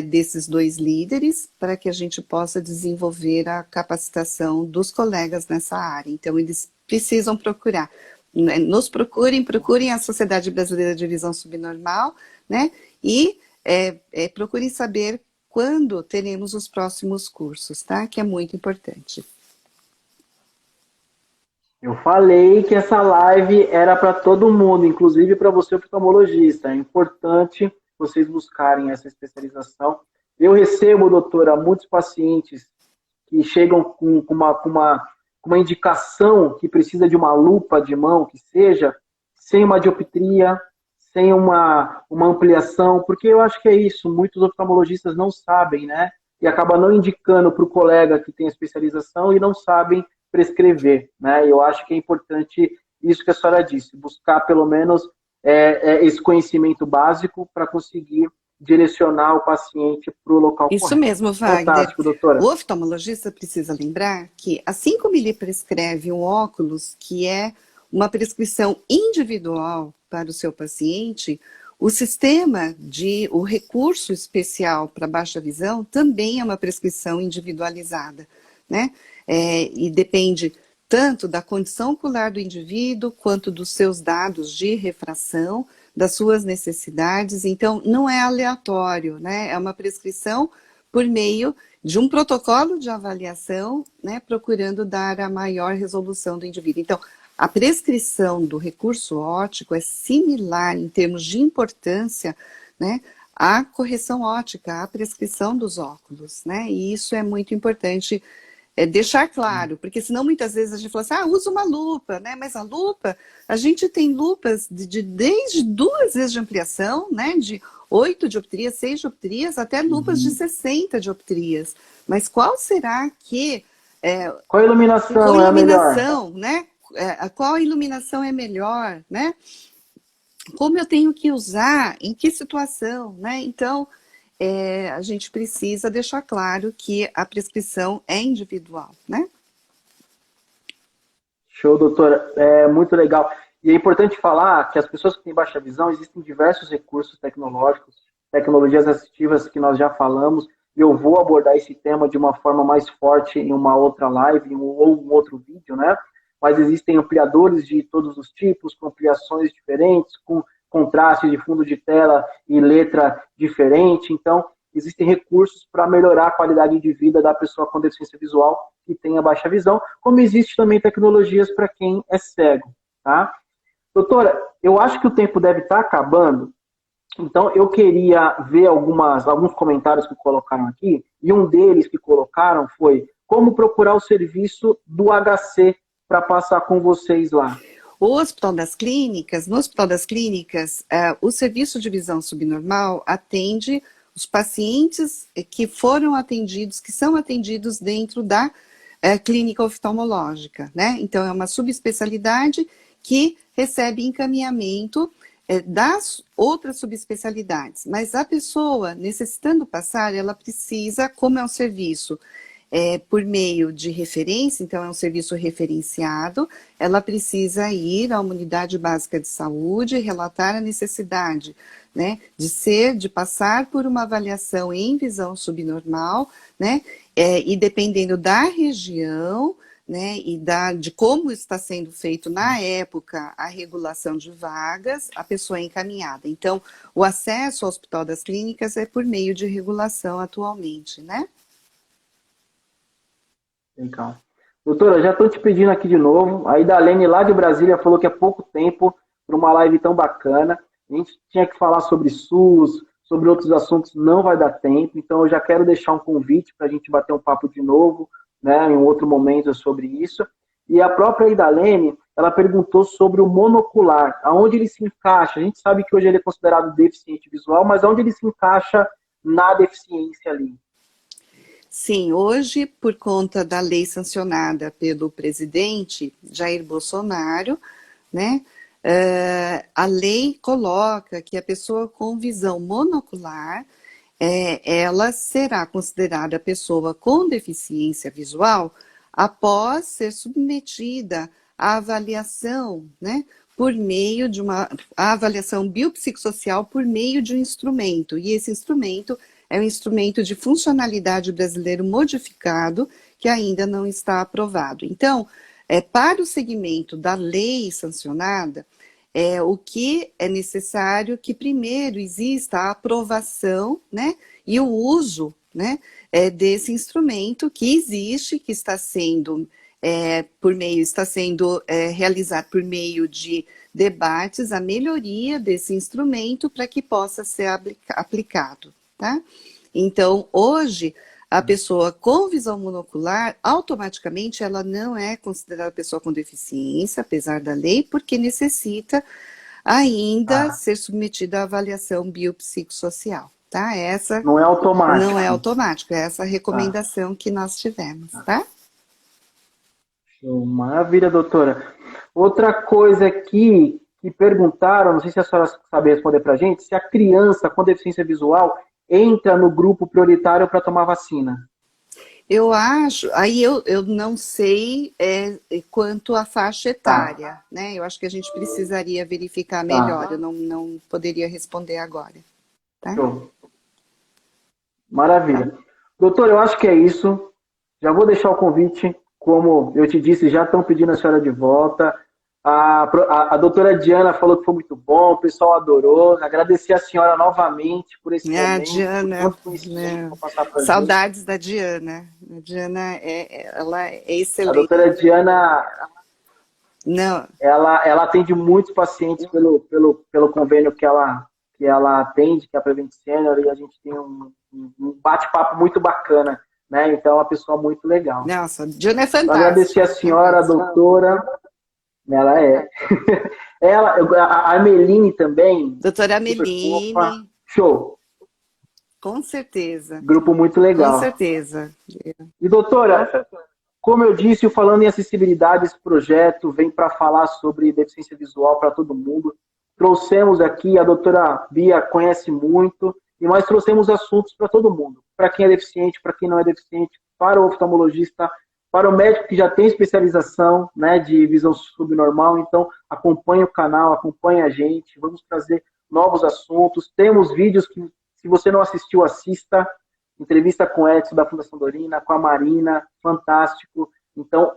desses dois líderes para que a gente possa desenvolver a capacitação dos colegas nessa área. Então, eles precisam procurar. Nos procurem a Sociedade Brasileira de Visão Subnormal, né, e procurem saber quando teremos os próximos cursos, tá? Que é muito importante. Eu falei que essa live era para todo mundo, inclusive para você, oftalmologista. É importante vocês buscarem essa especialização. Eu recebo, doutora, muitos pacientes que chegam com uma indicação que precisa de uma lupa de mão, que seja, sem uma dioptria, sem uma ampliação, porque eu acho que é isso, muitos oftalmologistas não sabem, né? E acabam não indicando para o colega que tem especialização e não sabem prescrever, né? Eu acho que é importante isso que a senhora disse, buscar pelo menos esse conhecimento básico para conseguir direcionar o paciente para o local correto. Isso mesmo, Wagner. Fantástico, doutora. O oftalmologista precisa lembrar que, assim como ele prescreve um óculos, que é uma prescrição individual para o seu paciente, o recurso especial para baixa visão também é uma prescrição individualizada, né? E depende tanto da condição ocular do indivíduo, quanto dos seus dados de refração, das suas necessidades. Então, não é aleatório, né? É uma prescrição por meio de um protocolo de avaliação, né? Procurando dar a maior resolução do indivíduo. Então, a prescrição do recurso óptico é similar em termos de importância, né? À correção óptica, à prescrição dos óculos, né? E isso é muito importante deixar claro, porque senão muitas vezes a gente fala assim, usa uma lupa, né? Mas a lupa, a gente tem lupas desde 2 vezes de ampliação, né? De 8 dioptrias, 6 dioptrias, até lupas de 60 dioptrias. Mas qual será que... qual iluminação é a melhor? Né? Qual iluminação é melhor, né? Como eu tenho que usar, em que situação, né? Então, a gente precisa deixar claro que a prescrição é individual, né? Show, doutora. É muito legal. E é importante falar que as pessoas que têm baixa visão, existem diversos recursos tecnológicos, tecnologias assistivas que nós já falamos, e eu vou abordar esse tema de uma forma mais forte em uma outra live ou um outro vídeo, né? Mas existem ampliadores de todos os tipos, com ampliações diferentes, com contraste de fundo de tela e letra diferente. Então, existem recursos para melhorar a qualidade de vida da pessoa com deficiência visual que tenha baixa visão, como existe também tecnologias para quem é cego, tá? Doutora, eu acho que o tempo deve estar acabando, então eu queria ver alguns comentários que colocaram aqui, e um deles que colocaram foi como procurar o serviço do HC para passar com vocês lá. No Hospital das Clínicas, o Serviço de Visão Subnormal atende os pacientes que foram atendidos, que são atendidos dentro da clínica oftalmológica, né? Então, é uma subespecialidade que recebe encaminhamento das outras subespecialidades. Mas a pessoa, necessitando passar, ela precisa, como é um serviço por meio de referência, então é um serviço referenciado, ela precisa ir a uma unidade básica de saúde, relatar a necessidade, né, de passar por uma avaliação em visão subnormal, né, e dependendo da região, né, e de como está sendo feito na época a regulação de vagas, a pessoa é encaminhada. Então, o acesso ao Hospital das Clínicas é por meio de regulação atualmente, né? Então, doutora, já estou te pedindo aqui de novo. A Idalene lá de Brasília falou que é pouco tempo para uma live tão bacana. A gente tinha que falar sobre SUS, sobre outros assuntos, não vai dar tempo. Então, eu já quero deixar um convite para a gente bater um papo de novo, né, em um outro momento sobre isso. E a própria Idalene, ela perguntou sobre o monocular, aonde ele se encaixa. A gente sabe que hoje ele é considerado deficiente visual, mas aonde ele se encaixa na deficiência ali? Sim, hoje, por conta da lei sancionada pelo presidente Jair Bolsonaro, né, a lei coloca que a pessoa com visão monocular, ela será considerada pessoa com deficiência visual após ser submetida à avaliação, né, por meio de uma avaliação biopsicossocial por meio de um instrumento, e esse instrumento é um instrumento de funcionalidade brasileiro modificado, que ainda não está aprovado. Então, para o segmento da lei sancionada, o que é necessário que primeiro exista a aprovação, né, e o uso, né, desse instrumento que existe, que está sendo realizado por meio de debates, a melhoria desse instrumento para que possa ser aplicado. Tá? Então, hoje, a pessoa com visão monocular, automaticamente, ela não é considerada pessoa com deficiência, apesar da lei, porque necessita ainda ser submetida à avaliação biopsicossocial. Tá? Essa não é automático. Não é automático, é essa a recomendação que nós tivemos, tá? Maravilha, doutora. Outra coisa aqui que perguntaram, não sei se a senhora sabe responder para a gente, se a criança com deficiência visual entra no grupo prioritário para tomar vacina. Eu acho, aí eu não sei quanto à faixa etária, né? Eu acho que a gente precisaria verificar melhor, eu não poderia responder agora. Tá? Show. Maravilha. Doutor, eu acho que é isso. Já vou deixar o convite, como eu te disse, já estão pedindo a senhora de volta. A doutora Diana falou que foi muito bom, o pessoal adorou. Agradecer a senhora novamente por esse momento. Diana, saudades da Diana. A Diana, ela é excelente. A doutora Diana, ela atende muitos pacientes pelo convênio que ela atende, que é a Prevent Senior, e a gente tem um bate-papo muito bacana, né? Então, é uma pessoa muito legal. Nossa, a Diana é fantástica. Agradecer a senhora, a doutora. Ela é. A Ameline também. Doutora Ameline. Show. Com certeza. Grupo muito legal. Com certeza. E doutora, como eu disse, o Falando em Acessibilidade, esse projeto vem para falar sobre deficiência visual para todo mundo. Trouxemos aqui, a doutora Bia conhece muito, e nós trouxemos assuntos para todo mundo. Para quem é deficiente, para quem não é deficiente, para o oftalmologista, para o médico que já tem especialização, né, de visão subnormal. Então, acompanhe o canal, acompanhe a gente, vamos trazer novos assuntos. Temos vídeos que, se você não assistiu, assista. Entrevista com o Edson da Fundação Dorina, com a Marina, fantástico. Então,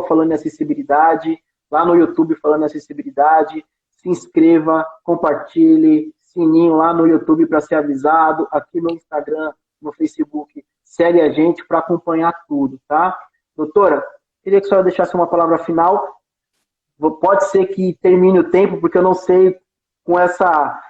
@Falando em Acessibilidade, lá no YouTube Falando em Acessibilidade, se inscreva, compartilhe, sininho lá no YouTube para ser avisado, aqui no Instagram, no Facebook, segue a gente para acompanhar tudo, tá? Doutora, queria que a senhora deixasse uma palavra final. Pode ser que termine o tempo, porque eu não sei, com essa...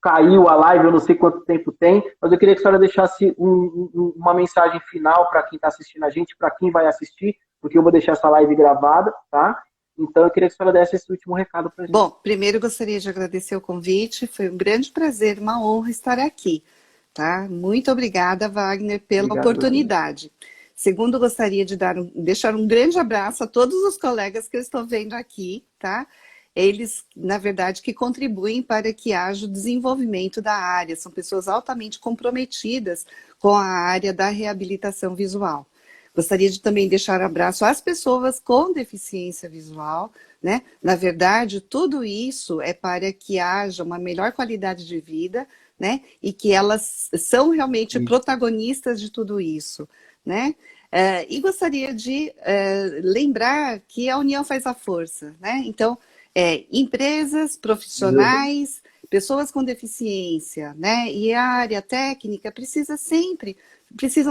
caiu a live, eu não sei quanto tempo tem, mas eu queria que a senhora deixasse uma mensagem final para quem está assistindo a gente, para quem vai assistir, porque eu vou deixar essa live gravada, tá? Então, eu queria que a senhora desse esse último recado para a gente. Bom, primeiro eu gostaria de agradecer o convite, foi um grande prazer, uma honra estar aqui. Tá? Muito obrigada, Wagner, pela oportunidade. Segundo, gostaria de deixar um grande abraço a todos os colegas que eu estou vendo aqui, tá? Eles, na verdade, que contribuem para que haja o desenvolvimento da área, são pessoas altamente comprometidas com a área da reabilitação visual. Gostaria de também deixar um abraço às pessoas com deficiência visual, né? Na verdade, tudo isso é para que haja uma melhor qualidade de vida, né? E que elas são realmente protagonistas de tudo isso, né? E gostaria de lembrar que a união faz a força, né? Então, empresas, profissionais, pessoas com deficiência, né? E a área técnica precisam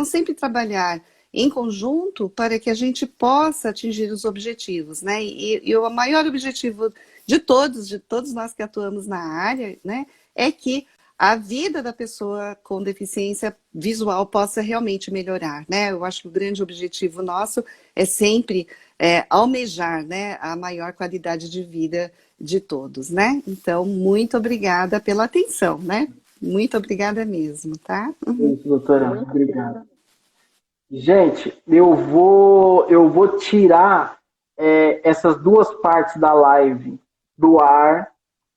sempre trabalhar em conjunto para que a gente possa atingir os objetivos, né? E o maior objetivo de todos nós que atuamos na área, né, é que a vida da pessoa com deficiência visual possa realmente melhorar, né? Eu acho que o grande objetivo nosso é sempre almejar, né, a maior qualidade de vida de todos, né? Então, muito obrigada pela atenção, né? Muito obrigada mesmo, tá? Isso, doutora. Obrigado. Gente, eu vou tirar essas duas partes da live do ar,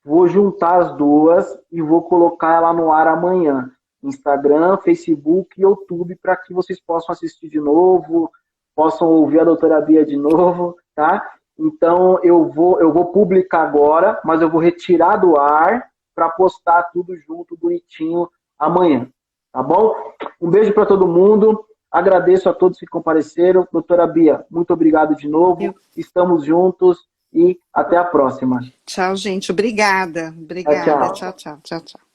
vou juntar as duas e vou colocar ela no ar amanhã. Instagram, Facebook e YouTube, para que vocês possam assistir de novo, possam ouvir a doutora Bia de novo, tá? Então, eu vou publicar agora, mas eu vou retirar do ar para postar tudo junto, bonitinho, amanhã. Tá bom? Um beijo para todo mundo. Agradeço a todos que compareceram. Doutora Bia, muito obrigado de novo. Estamos juntos e até a próxima. Tchau, gente. Obrigada. Tchau, tchau. Tchau, tchau. Tchau, tchau.